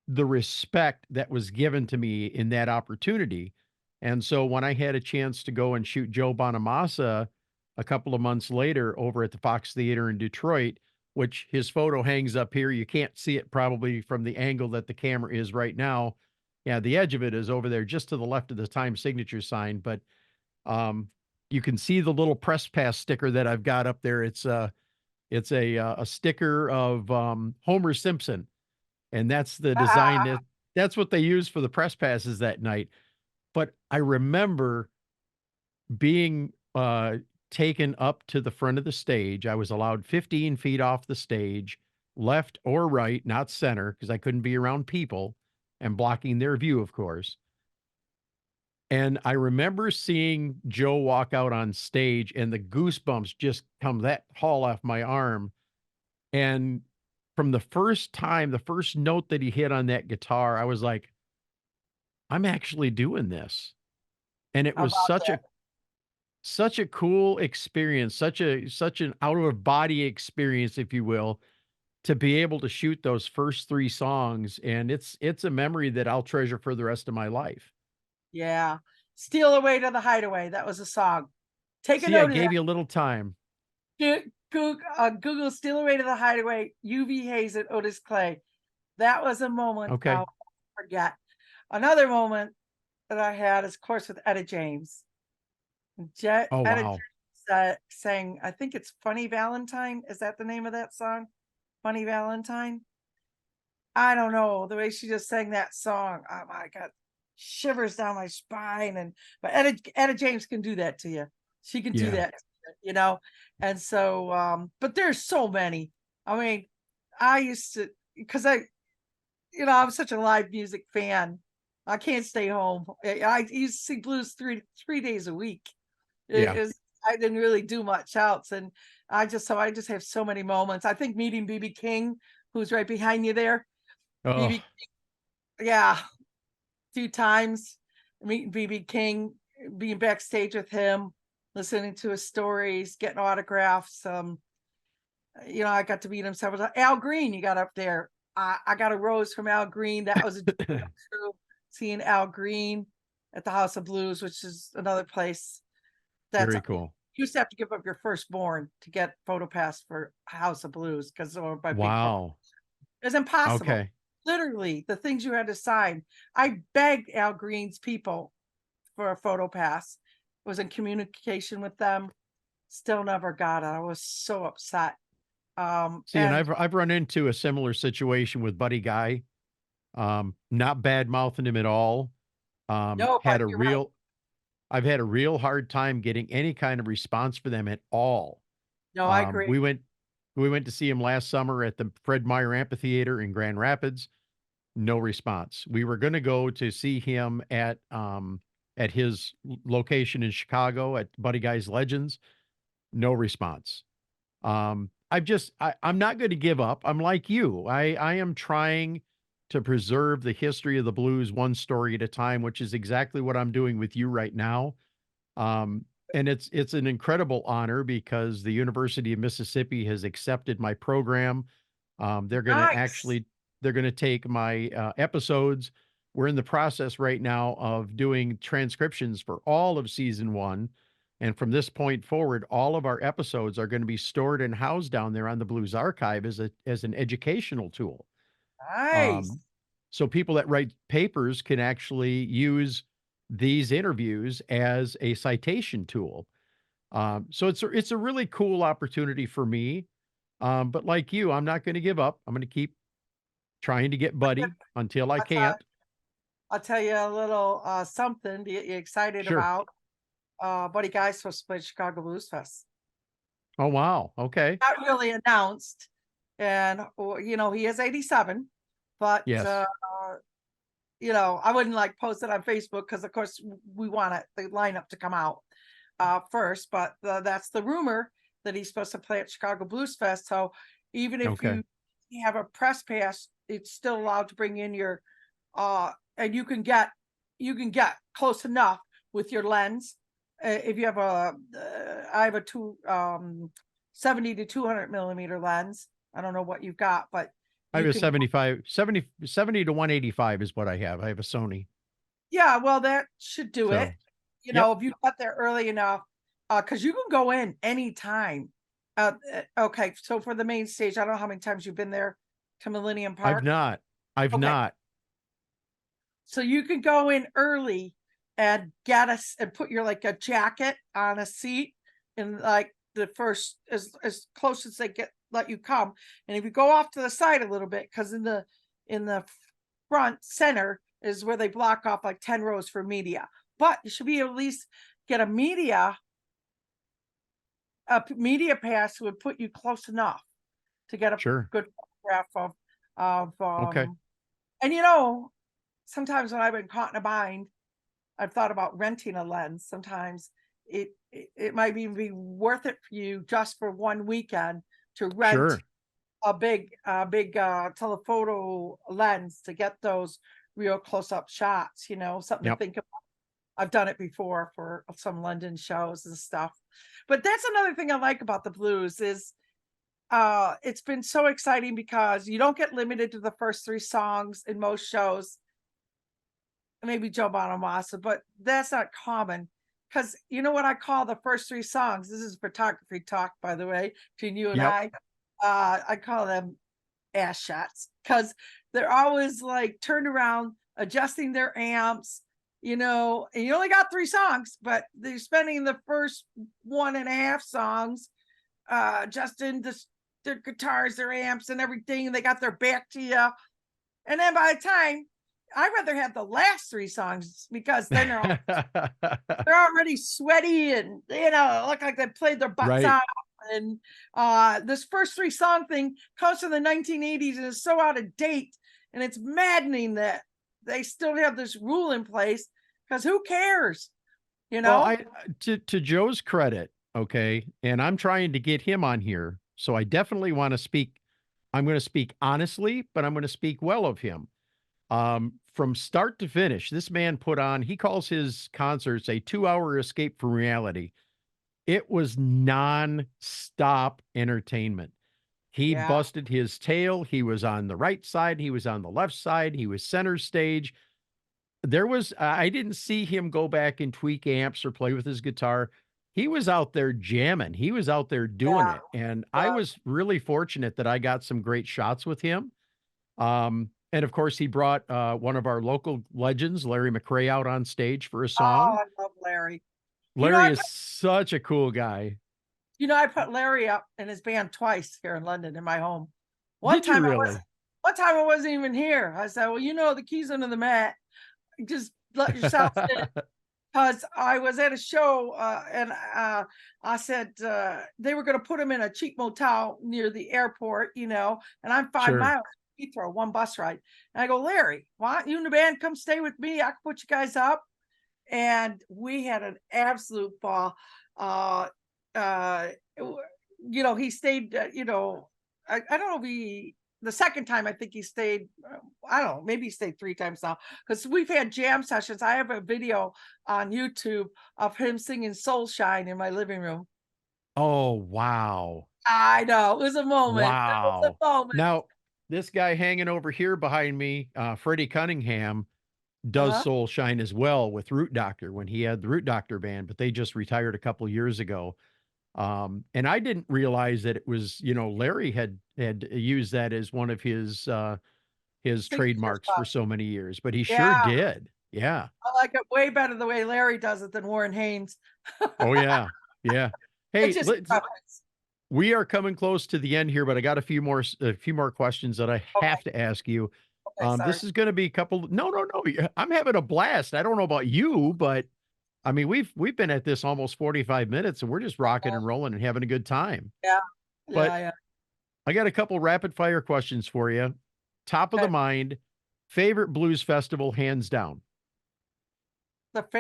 the respect that was given to me in that opportunity. And so when I had a chance to go and shoot Joe Bonamassa a couple of months later over at the Fox Theater in Detroit, which his photo hangs up here. You can't see it probably from the angle that the camera is right now. Yeah, the edge of it is over there just to the left of the time signature sign, but you can see the little press pass sticker that I've got up there. It's a sticker of Homer Simpson, and that's the design that's what they used for the press passes that night. But I remember being taken up to the front of the stage. I was allowed 15 feet off the stage, left or right, not center, because I couldn't be around people and blocking their view, of course. And I remember seeing Joe walk out on stage, and the goosebumps just come that tall off my arm. And from the first time, the first note that he hit on that guitar, I was like, I'm actually doing this. And it how was about that? such a cool experience, such an out of body experience, if you will, to be able to shoot those first three songs. And it's a memory that I'll treasure for the rest of my life. Yeah. Steal Away to the Hideaway. That was a song. Take a See, I note of that. gave you a little time. Google Steal Away to the Hideaway, UV Hayes and Otis Clay. That was a moment Okay. I'll never forget. Another moment that I had is, of course, with Etta James. Oh, Etta wow. James sang, I think it's Funny Valentine. Is that the name of that song? Funny Valentine? I don't know. The way she just sang that song. Oh my God. shivers down my spine. But Etta James can do that to you. She can do Yeah. that, And so, but there's so many. I mean, I used to, because I'm such a live music fan. I can't stay home. I used to sing blues three days a week. Yeah. I didn't really do much else, and I just have so many moments. I think meeting BB King, who's right behind you there, Oh, BB, yeah, 2 times meeting BB King, being backstage with him, listening to his stories, getting autographs. I got to meet him several times. Al Green, you got up there. I got a rose from Al Green. That was a dream come true. Seeing Al Green at the House of Blues, which is another place that's very cool. you used to have to give up your firstborn to get photo pass for House of Blues because by big Wow. it's impossible. Okay. Literally, the things you had to sign. I begged Al Green's people for a photo pass. Was in communication with them. Still never got it. I was so upset. See, and I've run into a similar situation with Buddy Guy. Not bad mouthing him at all. No, Had but a you're right. I've had a real hard time getting any kind of response for them at all. No, I agree. We went to see him last summer at the Fred Meyer Amphitheater in Grand Rapids. No response. We were going to go to see him at his location in Chicago at Buddy Guy's Legends. No response. I'm not going to give up. I'm like you. I am trying to preserve the history of the blues one story at a time, which is exactly what I'm doing with you right now. And it's an incredible honor because the University of Mississippi has accepted my program. They're going to Nice. they're going to take my episodes. We're in the process right now of doing transcriptions for all of season 1. And from this point forward, all of our episodes are going to be stored and housed down there on the Blues Archive as an educational tool. Nice. So people that write papers can actually use these interviews as a citation tool. So it's a really cool opportunity for me. But like you, I'm not going to give up. I'm going to keep trying to get Buddy until I I'll tell, can't. I'll tell you a little something to get you excited Sure. about. Buddy Guy's supposed to play Chicago Blues Fest. Oh, wow. Okay. Not really announced. And, he is 87, but, Yes. I wouldn't like post it on Facebook because, of course, we want the lineup to come out first. But that's the rumor that he's supposed to play at Chicago Blues Fest. So even if Okay. you have a press pass, it's still allowed to bring in your, and you can get close enough with your lens. If you have I have a 70 to 200 millimeter lens. I don't know what you've got, but I have you a can 70 to 185 is what I have. I have a Sony. Yeah, well, that should do it. So, yep. If you got there early enough, because you can go in anytime. Okay, so for the main stage, I don't know how many times you've been there to Millennium Park. I've not. I've Okay. not. So you can go in early and get us and put your like a jacket on a seat in like the first as close as they let you come. And if you go off to the side a little bit, because in the front center is where they block off like 10 rows for media. But you should be able to at least get a media pass would put you close enough to get a Sure. good photograph of Okay. and sometimes when I've been caught in a bind, I've thought about renting a lens. Sometimes it might even be worth it for you just for one weekend to rent Sure. a big telephoto lens to get those real close-up shots, something to Yep. think about. I've done it before for some London shows and stuff. But that's another thing I like about the blues is it's been so exciting because you don't get limited to the first 3 songs in most shows. Maybe Joe Bonamassa, but that's not common. Because you know what I call the first 3 songs? This is photography talk, by the way, between you and Yep. I call them ass shots because they're always like turned around, adjusting their amps, and you only got 3 songs, but they're spending the first 1.5 songs adjusting their guitars, their amps, and everything. And they got their back to you. And then by the time I'd rather have the last 3 songs because then they're already sweaty and look like they played their butts Right. out. And this first 3 song thing comes from the 1980s and is so out of date. And it's maddening that they still have this rule in place because who cares? Well, to Joe's credit, okay, and I'm trying to get him on here, so I definitely want to speak. I'm going to speak honestly, but I'm going to speak well of him. From start to finish, this man put on, he calls his concerts a 2-hour escape from reality. It was non-stop entertainment. He Yeah. busted his tail. He was on the right side. He was on the left side. He was center stage. I didn't see him go back and tweak amps or play with his guitar. He was out there jamming. He was out there doing Yeah. it. And I was really fortunate that I got some great shots with him. And of course, he brought one of our local legends, Larry McRae, out on stage for a Oh, song. I love Larry. Larry is such a cool guy. I put Larry up in his band twice here in London in my home. Did you really? One time I wasn't even here. I said, well, the keys under the mat. Just let yourself in. Because I was at a show and I said they were going to put him in a cheap motel near the airport, and I'm 5 Sure. miles. Heathrow, 1 bus ride. And I go, Larry, why don't you and the band come stay with me? I can put you guys up. And we had an absolute ball. He stayed, I don't know if the second time I think he stayed, I don't know, maybe he stayed 3 times now because we've had jam sessions. I have a video on YouTube of him singing Soul Shine in my living room. Oh, wow. I know. It was a moment. Wow. It was a moment. Now, this guy hanging over here behind me, Freddie Cunningham, does Soul Shine as well with Root Doctor when he had the Root Doctor band, but they just retired a couple years ago. And I didn't realize that it was, Larry had used that as one of his trademarks for so many years, but he sure did. Yeah. I like it way better the way Larry does it than Warren Haynes. Oh yeah. Yeah. Hey, It just we are coming close to the end here, but I got a few more questions that I have to ask you. Okay, This is going to be a couple. No. I'm having a blast. I don't know about you, but I mean, we've been at this almost 45 minutes and we're just rocking and rolling and having a good time. Yeah. But Yeah. I got a couple rapid fire questions for you. Top of the mind, favorite blues festival, hands down. One of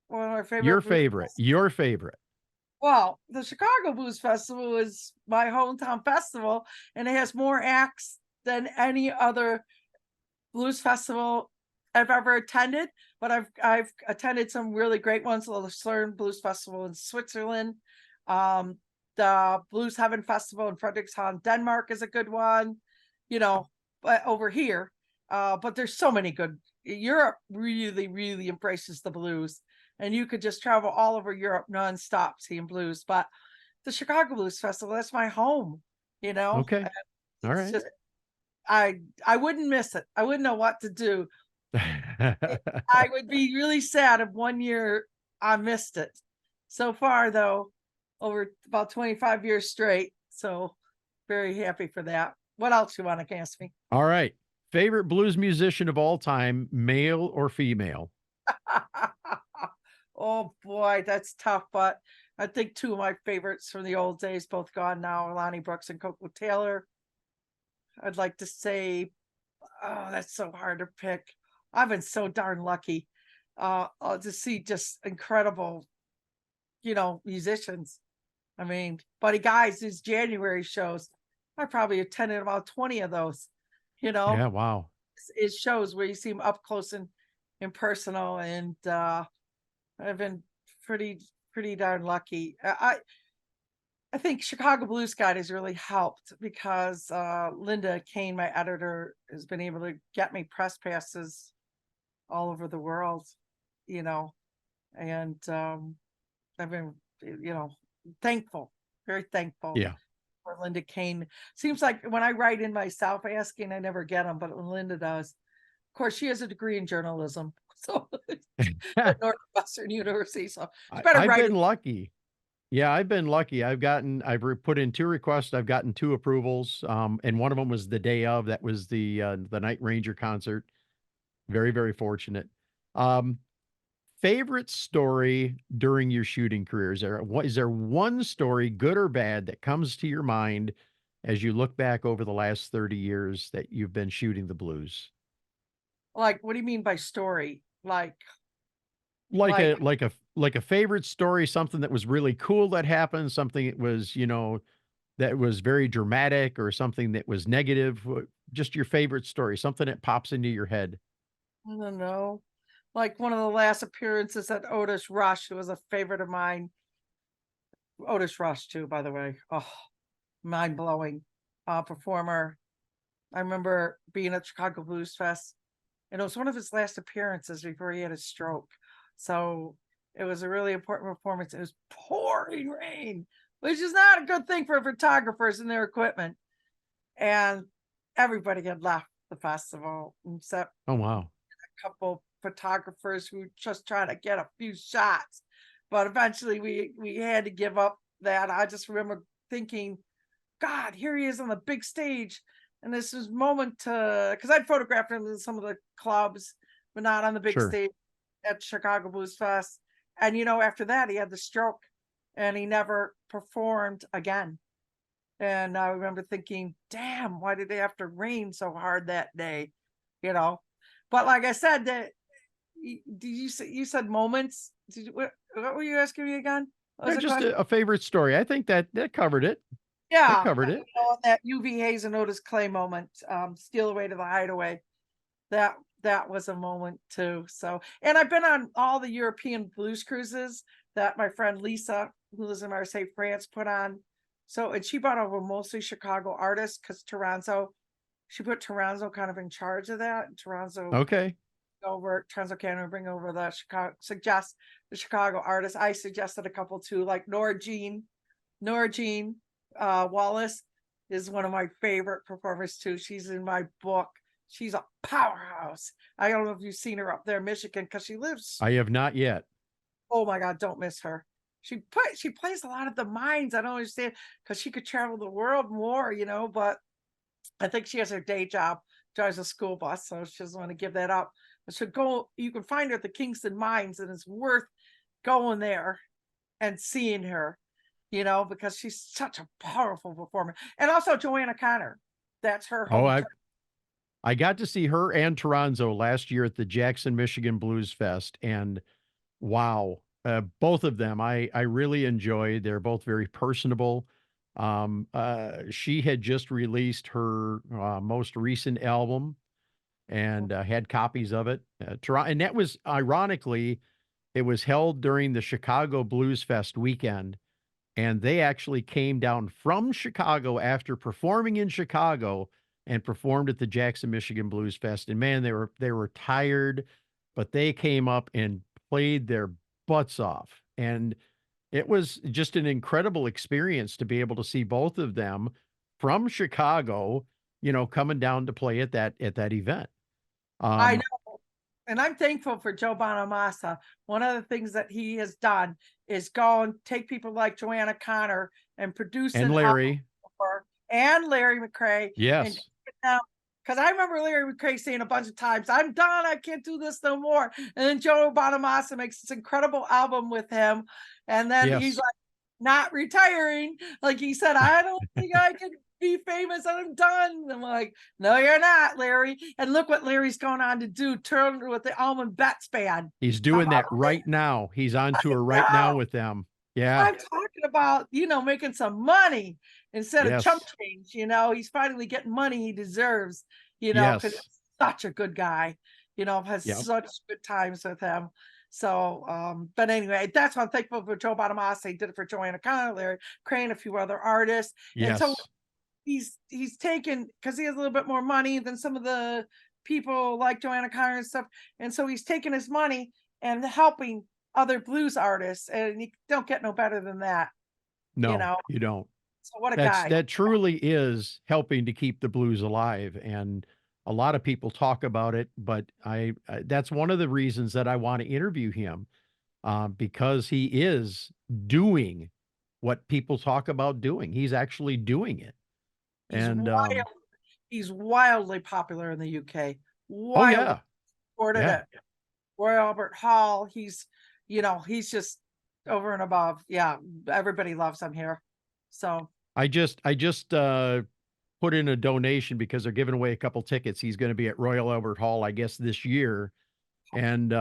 my favorite. Your favorite. Well, the Chicago Blues Festival is my hometown festival, and it has more acts than any other blues festival I've ever attended. But I've attended some really great ones. The Lucerne Blues Festival in Switzerland, the Blues Heaven Festival in Frederikshavn, Denmark is a good one. But over here, but there's so many good. Europe really, really embraces the blues. And you could just travel all over Europe nonstop seeing blues. But the Chicago Blues Festival, that's my home, Okay. All right. I wouldn't miss it. I wouldn't know what to do. I would be really sad if one year I missed it. So far, though, over about 25 years straight. So very happy for that. What else you want to ask me? All right. Favorite blues musician of all time, male or female? Oh boy, that's tough. But I think 2 of my favorites from the old days, both gone now, Lonnie Brooks and Coco Taylor. I'd like to say, oh, that's so hard to pick. I've been so darn lucky to see just incredible, musicians. I mean, Buddy Guy's his January shows. I probably attended about 20 of those, Yeah, wow. His shows where you see him up close and personal. And I've been pretty darn lucky. I think Chicago Blues Guide has really helped because Linda Kane, my editor, has been able to get me press passes all over the world, and I've been, thankful, very thankful. Yeah. For Linda Kane. Seems like when I write in myself asking, I never get them, but when Linda does, of course, she has a degree in journalism, so at Northwestern University. So it's better. I've been lucky. Yeah, I've been lucky. I've put in 2 requests. I've gotten 2 approvals. And one of them was the day of. That was the Night Ranger concert. Very, very fortunate. Um, Favorite story during your shooting career? Is there one story, good or bad, that comes to your mind as you look back over the last 30 years that you've been shooting the blues? Like, what do you mean by story? Like Like, a favorite story, something that was really cool that happened, something that was, that was very dramatic, or something that was negative. Just your favorite story, something that pops into your head. I don't know. Like one of the last appearances at Otis Rush, who was a favorite of mine. Otis Rush, too, by the way. Oh, mind blowing performer. I remember being at Chicago Blues Fest, and it was one of his last appearances before he had a stroke. So it was a really important performance. It was pouring rain, which is not a good thing for photographers and their equipment. And everybody had left the festival except Oh, wow. a couple photographers who just trying to get a few shots. But eventually we had to give up that. I just remember thinking, God, here he is on the big stage. And this was moment to, because I'd photographed him in some of the clubs, but not on the big Sure. stage at Chicago Blues Fest. And after that he had the stroke and he never performed again. And I remember thinking, damn, why did they have to rain so hard that day? But like I said, that did you said moments? What were you asking me again? What was Yeah, the just question? a favorite story. I think that covered it. That Yeah, covered it. that UV Hayes and Otis Clay moment, Steal Away to the Hideaway. That was a moment too. So, and I've been on all the European blues cruises that my friend Lisa, who lives in Marseille, France, put on. So, and she brought over mostly Chicago artists because she put Toronto kind of in charge of that. Toronto Okay. Canada bring over the Chicago artists. I suggested a couple too, like Nora Jean Wallace is one of my favorite performers too. She's in my book. She's a powerhouse. I don't know if you've seen her up there in Michigan because she lives. I have not yet. Oh my God, don't miss her. She plays a lot of the mines. I don't understand because she could travel the world more, but I think she has her day job, drives a school bus, so she doesn't want to give that up. But she'll go, you can find her at the Kingston Mines, and it's worth going there and seeing her, because she's such a powerful performer. And also Joanna Connor. That's her Oh, home. I got to see her and Toronto last year at the Jackson, Michigan Blues Fest, and wow, both of them I really enjoyed. They're both very personable. She had just released her most recent album and had copies of it. Toronto, and that was ironically, it was held during the Chicago Blues Fest weekend, and they actually came down from Chicago after performing in Chicago and performed at the Jackson, Michigan Blues Fest. And man, they were tired, but they came up and played their butts off. And it was just an incredible experience to be able to see both of them from Chicago, coming down to play at that event. I Um, know. And I'm thankful for Joe Bonamassa. One of the things that he has done is go and take people like Joanna Connor and produce and an Larry, album and Larry McCrae and yes, because I remember Larry McCrae saying a bunch of times, I'm done, I can't do this no more. And then Joe Bonamassa makes this incredible album with him. And then he's yes. like, not retiring. Like he said, I don't think I can be famous. I'm done. I'm like, no, you're not, Larry. And look what Larry's going on to do. Turn with the Almond Betts band. He's doing that right now. He's on tour right now with them. Yeah. I'm talking about, making some money instead of chump Yes. change. He's finally getting money he deserves, because Yes. he's such a good guy, I've had Yep. such good times with him. So, but anyway, that's why I'm thankful for Joe Bonamassa. He did it for Joanna Connor, Larry Crane, a few other artists. And so Yes. he's taken, because he has a little bit more money than some of the people like Joanna Connor and stuff. And so he's taking his money and helping other blues artists, and you don't get no better than that. No, you don't. So what a guy. That truly is helping to keep the blues alive. And a lot of people talk about it, but that's one of the reasons that I want to interview him, because he is doing what people talk about doing. He's actually doing it. He's And, wild. He's wildly popular in the UK. oh Wildly. yeah, recorded Yeah. at Royal Albert Hall. He's just over and above. Yeah, everybody loves him here. So I just put in a donation because they're giving away a couple tickets. He's going to be at Royal Albert Hall, I guess, this year. And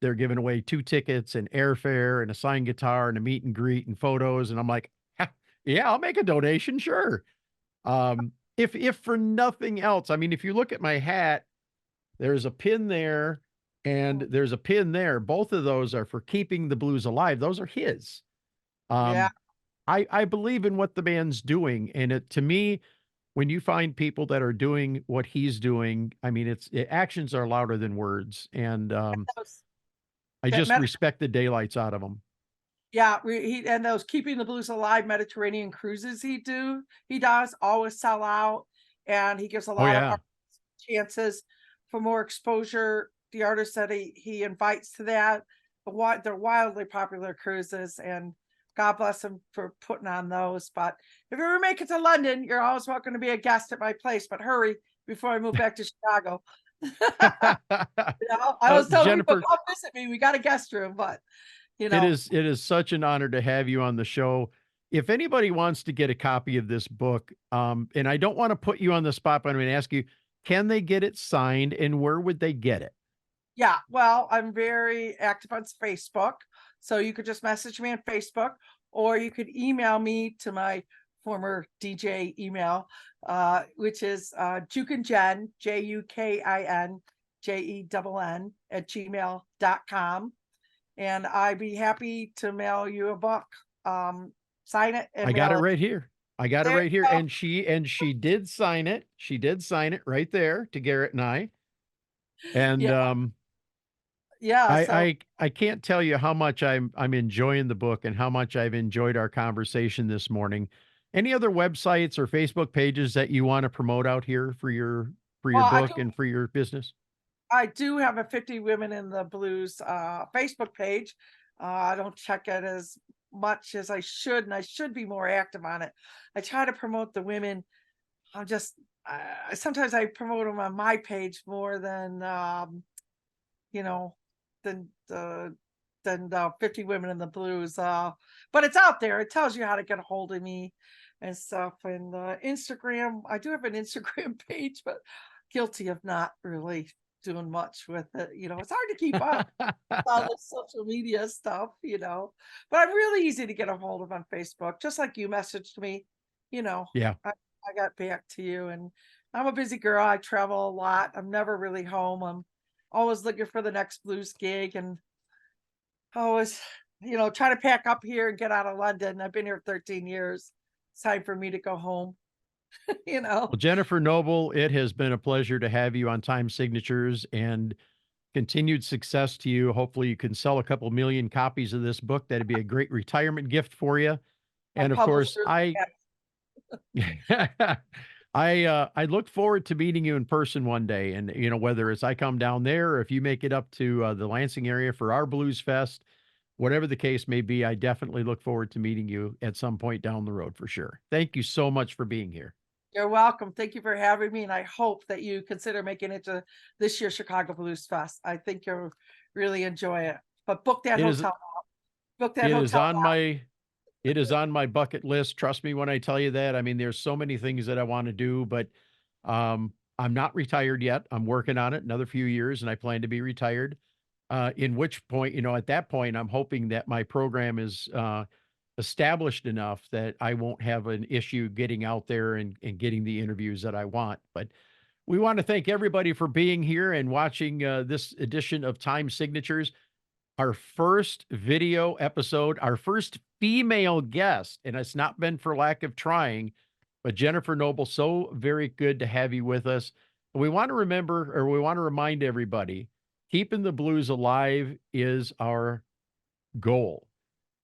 they're giving away 2 tickets and airfare and a signed guitar and a meet and greet and photos. And I'm like, yeah, I'll make a donation. Sure. If for nothing else, I mean, if you look at my hat, there's a pin there and there's a pin there. Both of those are for keeping the blues alive. Those are his. yeah, Um, I believe in what the man's doing. And to me, when you find people that are doing what he's doing, I mean, actions are louder than words. And those- I that just med- respect the daylights out of them. yeah, and those keeping the blues alive Mediterranean cruises he does always sell out, and he gives a Oh lot of yeah. chances for more exposure. The artists that he invites to that, they're wildly popular cruises, and God bless him for putting on those. But if you ever make it to London, you're always welcome to be a guest at my place. But hurry before I move back to Chicago. I was telling people, Jennifer, come visit me. We got a guest room, but it is such an honor to have you on the show. If anybody wants to get a copy of this book, and I don't want to put you on the spot, but I'm going to ask you, can they get it signed and where would they get it? yeah, well, I'm very active on Facebook, so you could just message me on Facebook, or you could email me to my former DJ email, which is jukinjen, JUKINJENN @gmail.com. And I'd be happy to mail you a book. Sign it and I got mail it it. right here. I got it There right you here. go. And she did sign it. She did sign it right there to Garrett and I. And Yeah, yeah. So I can't tell you how much I'm enjoying the book and how much I've enjoyed our conversation this morning. Any other websites or Facebook pages that you want to promote out here for your well, book and for your business? I do have a 50 Women in the Blues Facebook page. I don't check it as much as I should, and I should be more active on it. I try to promote the women. I'm just sometimes I promote them on my page more than you know than the 50 Women in the Blues. But it's out there. It tells you how to get a hold of me and stuff. And Instagram, I do have an Instagram page, but guilty of not really doing much with it. It's hard to keep up with all the social media stuff. But I'm really easy to get a hold of on Facebook, just like you messaged me. Yeah. I got back to you, and I'm a busy girl. I travel a lot. I'm never really home. I'm always looking for the next blues gig, and always, try to pack up here and get out of London. I've been here 13 years. It's time for me to go home. Well, Jennifer Noble, it has been a pleasure to have you on Time Signatures and continued success to you. Hopefully you can sell a couple million copies of this book. That'd be a great retirement gift for you. My And of course, publisher. I look forward to meeting you in person one day. And, whether it's I come down there or if you make it up to the Lansing area for our Blues Fest, whatever the case may be, I definitely look forward to meeting you at some point down the road for sure. Thank you so much for being here. You're welcome. Thank you for having me. And I hope that you consider making it to this year's Chicago Blues Fest. I think you'll really enjoy it. But book that hotel now. Book that It hotel is on now. it is on my bucket list. Trust me when I tell you that. I mean, there's so many things that I want to do, but I'm not retired yet. I'm working on it another few years and I plan to be retired. In which point, at that point, I'm hoping that my program is established enough that I won't have an issue getting out there and getting the interviews that I want. But we want to thank everybody for being here and watching this edition of Time Signatures, our first video episode, our first female guest. And it's not been for lack of trying, but Jennifer Noble, so very good to have you with us. And we want to remind everybody, keeping the blues alive is our goal,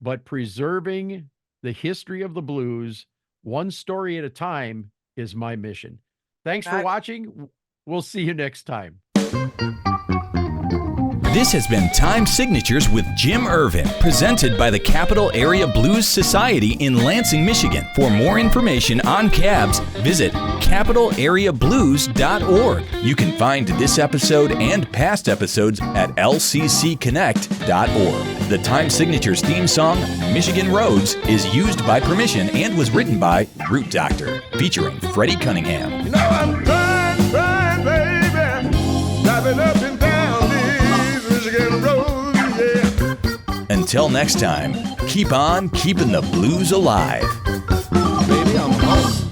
but preserving the history of the blues, one story at a time, is my mission. Thanks for watching. We'll see you next time. This has been Time Signatures with Jim Irvin, presented by the Capital Area Blues Society in Lansing, Michigan. For more information on cabs, visit capitalareablues.org. You can find this episode and past episodes at lccconnect.org. The Time Signatures theme song, Michigan Roads, is used by permission and was written by Root Doctor, featuring Freddie Cunningham. You know I'm trying, baby, driving up and down these Michigan roads, yeah. Until next time, keep on keeping the blues alive. Baby, I'm home.